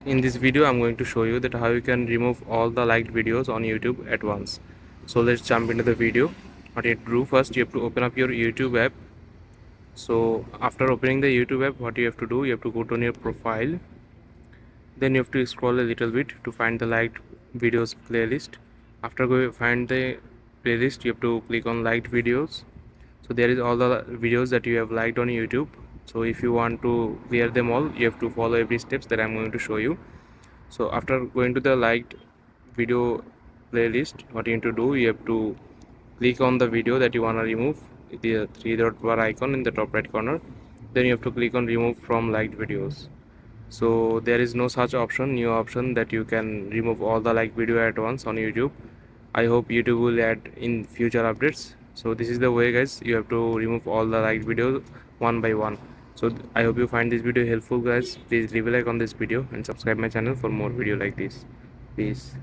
In this video I'm going to show you that how you can remove all the liked videos on YouTube at once. So let's jump into the video. What you have to do, first you have to open up your YouTube app. So after opening the YouTube app, what you have to do, you have to go to your profile, then you have to scroll a little bit to find the liked videos playlist. After go find the playlist, you have to click on liked videos. So there is all the videos that you have liked on YouTube. So if you want to clear them all, you have to follow every steps that I'm going to show you. So after going to the liked video playlist, what you need to do, you have to click on the video that you want to remove, the three dot bar icon in the top right corner. Then you have to click on remove from liked videos. So there is no such option, new option, that you can remove all the liked video at once on YouTube. I hope YouTube will add in future updates. So this is the way, guys, you have to remove all the liked videos one by one. So I hope you find this video helpful, guys. Please leave a like on this video and subscribe my channel for more video like this. Peace.